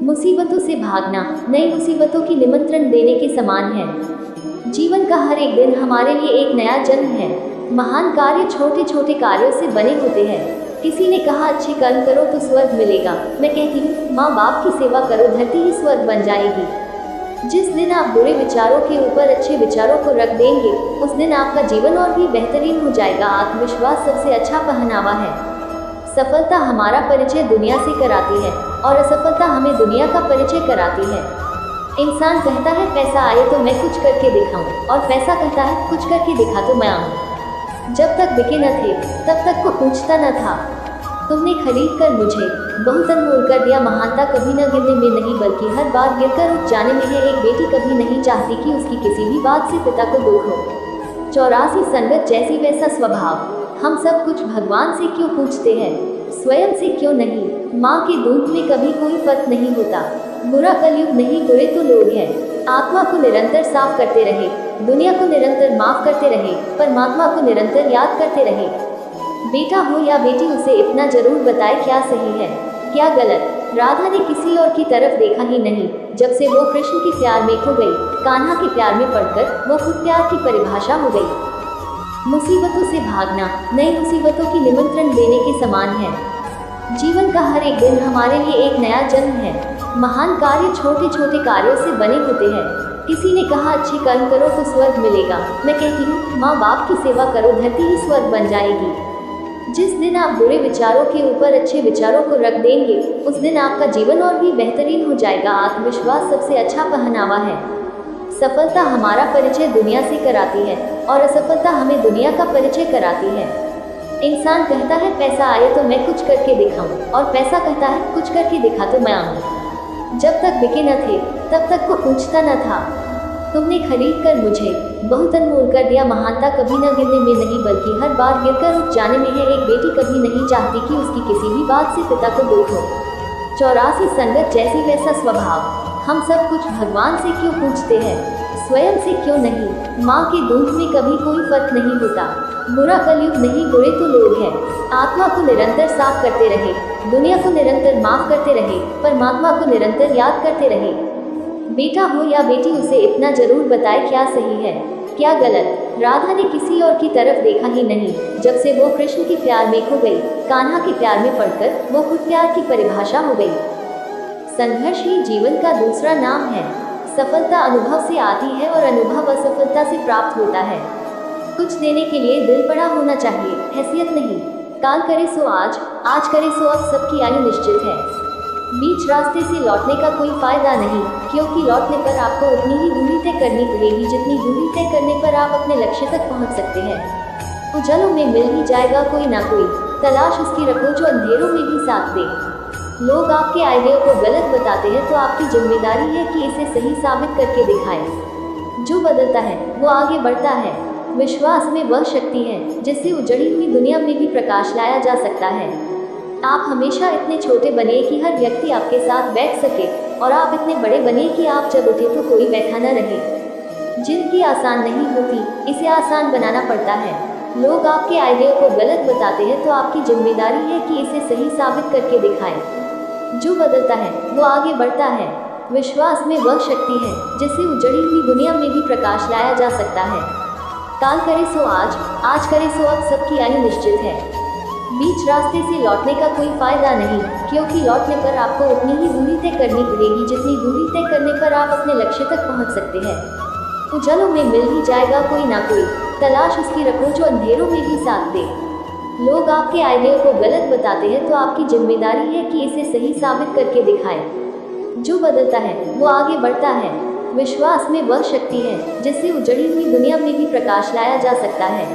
मुसीबतों से भागना नई मुसीबतों की निमंत्रण देने के समान है। जीवन का हर एक दिन हमारे लिए एक नया जन्म है। महान कार्य छोटे छोटे कार्यों से बने होते हैं। किसी ने कहा अच्छे कर्म करो तो स्वर्ग मिलेगा। मैं कहती हूँ माँ बाप की सेवा करो, धरती ही स्वर्ग बन जाएगी। जिस दिन आप बुरे विचारों के ऊपर अच्छे विचारों को रख देंगे, उस दिन आपका जीवन और भी बेहतरीन हो जाएगा। आत्मविश्वास सबसे अच्छा पहनावा है। सफलता हमारा परिचय दुनिया से कराती है और असफलता हमें दुनिया का परिचय कराती है। इंसान कहता है पैसा आए तो मैं कुछ करके दिखाऊं, और पैसा कहता है कुछ करके दिखा तो मैं आऊं। जब तक बिके न थे तब तक को पूछता न था। तुमने खरीद कर मुझे बहुत अनमोल कर दिया। महानता कभी न गिरने में नहीं बल्कि हर बार गिरकर उठ जाने में है। एक बेटी कभी नहीं चाहती कि उसकी किसी भी बात से पिता को दुख हो। 84 संगत जैसी वैसा स्वभाव। हम सब कुछ भगवान से क्यों पूछते हैं, स्वयं से क्यों नहीं। माँ के दूध में कभी कोई फर्क नहीं होता। बुरा कलयुग नहीं, बुरे तो लोग हैं। आत्मा को निरंतर साफ करते रहे, दुनिया को निरंतर माफ करते रहे, परमात्मा को निरंतर याद करते रहे। बेटा हो या बेटी, उसे इतना जरूर बताए क्या सही है क्या गलत। राधा ने किसी और की तरफ देखा ही नहीं। जब से वो कृष्ण के प्यार में खो गई, कान्हा के प्यार में पड़कर वो खुद प्यार की परिभाषा हो गई। मुसीबतों से भागना नई मुसीबतों की निमंत्रण देने के समान है। जीवन का हर एक दिन हमारे लिए एक नया जन्म है। महान कार्य छोटे छोटे कार्यों से बने होते हैं। किसी ने कहा अच्छे कर्म करो तो स्वर्ग मिलेगा। मैं कहती हूँ माँ बाप की सेवा करो, धरती ही स्वर्ग बन जाएगी। जिस दिन आप बुरे विचारों के ऊपर अच्छे विचारों को रख देंगे, उस दिन आपका जीवन और भी बेहतरीन हो जाएगा। आत्मविश्वास सबसे अच्छा पहनावा है। सफलता हमारा परिचय दुनिया से कराती है और असफलता हमें दुनिया का परिचय कराती है। इंसान कहता है पैसा आए तो मैं कुछ करके दिखाऊं, और पैसा कहता है कुछ करके दिखा तो मैं आऊं। जब तक बिके न थे तब तक को पूछता न था। तुमने खरीद कर मुझे बहुत अनमोल कर दिया। महानता कभी न गिरने में नहीं बल्कि हर बार गिरकर उठ जाने में है। एक बेटी कभी नहीं चाहती कि उसकी किसी भी बात से पिता को दुख हो। 84 संगत जैसी वैसा स्वभाव। हम सब कुछ भगवान से क्यों पूछते हैं, स्वयं से क्यों नहीं। माँ के दूध में कभी कोई फर्क नहीं होता। बुरा कलयुग नहीं, बुरे तो लोग हैं। आत्मा को निरंतर साफ करते रहे, दुनिया को निरंतर माफ करते रहे, परमात्मा को निरंतर याद करते रहे। बेटा हो या बेटी, उसे इतना जरूर बताए क्या सही है क्या गलत। राधा ने किसी और की तरफ देखा ही नहीं। जब से वो कृष्ण के प्यार में खो गई, कान्हा के प्यार में पड़कर वो खुद प्यार की परिभाषा हो गई। संघर्ष ही जीवन का दूसरा नाम है। सफलता अनुभव से आती है और अनुभव असफलता से प्राप्त होता है। कुछ देने के लिए दिल बड़ा होना चाहिए, हैसियत नहीं। काल करे सो आज, आज करे सो अब, सबकी आयु निश्चित है। बीच रास्ते से लौटने का कोई फायदा नहीं, क्योंकि लौटने पर आपको उतनी ही दूरी तय करनी पड़ेगी जितनी दूरी तय करने पर आप अपने लक्ष्य तक पहुंच सकते हैं। उजालों में मिल ही जाएगा कोई ना कोई, तलाश उसकी रखो जो अंधेरों में भी साथ दे। लोग आपके आइडिया को गलत बताते हैं तो आपकी जिम्मेदारी है कि इसे सही साबित करके दिखाएं। जो बदलता है वो आगे बढ़ता है। विश्वास में वह शक्ति है जिससे उजड़ी हुई दुनिया में भी प्रकाश लाया जा सकता है। आप हमेशा इतने छोटे बने कि हर व्यक्ति आपके साथ बैठ सके, और आप इतने बड़े बने कि आप जब उठे तो कोई बैठा न रहे। जिंदगी आसान नहीं होती, इसे आसान बनाना पड़ता है। लोग आपके आइडिया को गलत बताते हैं तो आपकी जिम्मेदारी है कि इसे सही साबित करके दिखाएं। जो बदलता है वो आगे बढ़ता है। विश्वास में वह शक्ति है जिससे उजड़ी हुई दुनिया में भी प्रकाश लाया जा सकता है। काल करे सो आज, आज करे सो अब, सबकी आयु निश्चित है। बीच रास्ते से लौटने का कोई फायदा नहीं, क्योंकि लौटने पर आपको उतनी ही दूरी तय करनी पड़ेगी जितनी दूरी तय करने पर आप अपने लक्ष्य तक पहुंच सकते हैं। उजालों में मिल ही जाएगा कोई ना कोई, तलाश उसकी रखो जो अंधेरों में भी साथ दे। लोग आपके आइडिया को गलत बताते हैं तो आपकी जिम्मेदारी है कि इसे सही साबित करके दिखाएं। जो बदलता है वो आगे बढ़ता है। विश्वास में वह शक्ति है जिससे उजड़ी हुई दुनिया में भी प्रकाश लाया जा सकता है।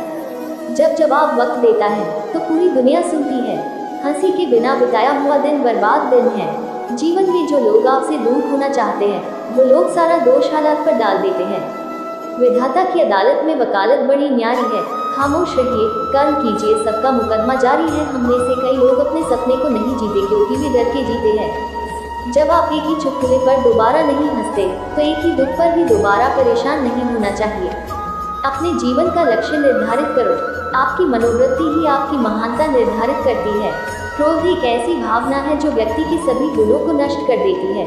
जब जवाब वक्त देता है तो पूरी दुनिया सुनती है। हंसी के बिना बिताया हुआ दिन बर्बाद दिन है। जीवन में जो लोग आपसे दूर होना चाहते हैं वो लोग सारा दोष हालात पर डाल देते हैं। विधाता की अदालत में वकालत बड़ी न्यारी है। खामोश रहिए, कर्म कीजिए, सबका मुकदमा जारी है। हम में से कई लोग अपने सपने को नहीं जीते क्योंकि वे डर के जीते हैं। जब आप एक ही चुटकुले पर दोबारा नहीं हंसते तो एक ही दुख पर भी दोबारा परेशान नहीं होना चाहिए। अपने जीवन का लक्ष्य निर्धारित करो। आपकी मनोवृत्ति ही आपकी महानता निर्धारित करती है। क्रोध एक ऐसी भावना है जो व्यक्ति के सभी गुणों को नष्ट कर देती है।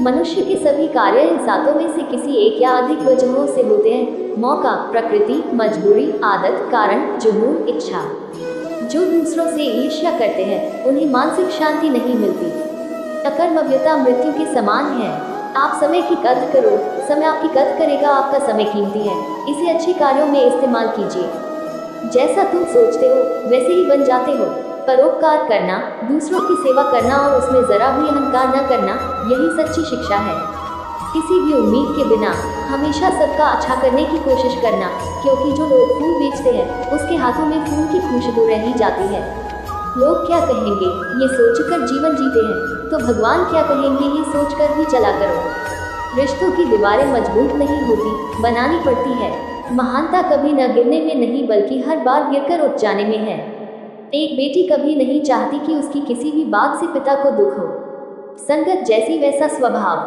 मनुष्य के सभी कार्य इन सातों में से किसी एक या अधिक वजहों से होते हैं: मौका, प्रकृति, मजबूरी, आदत, कारण, जुनून, इच्छा। जो दूसरों से ईर्ष्या करते हैं उन्हें मानसिक शांति नहीं मिलती। अकर्मव्यता मृत्यु के समान है। आप समय की कद्र करो, समय आपकी कद्र करेगा। आपका समय कीमती है, इसे अच्छे कार्यों में इस्तेमाल कीजिए। जैसा तुम सोचते हो वैसे ही बन जाते हो। परोपकार करना, दूसरों की सेवा करना और उसमें जरा भी अहंकार न करना, यही सच्ची शिक्षा है। किसी भी उम्मीद के बिना हमेशा सबका अच्छा करने की कोशिश करना, क्योंकि जो लोग फूल बेचते हैं उसके हाथों में फूल की खुशबू रह ही जाती है। लोग क्या कहेंगे ये सोचकर जीवन जीते हैं, तो भगवान क्या कहेंगे ये सोचकर भी चला करो। रिश्तों की दीवारें मजबूत नहीं होती, बनानी पड़ती है। महानता कभी न गिरने में नहीं बल्कि हर बार गिरकर उठ जाने में है। एक बेटी कभी नहीं चाहती कि उसकी किसी भी बात से पिता को दुख हो। संगत जैसी वैसा स्वभाव।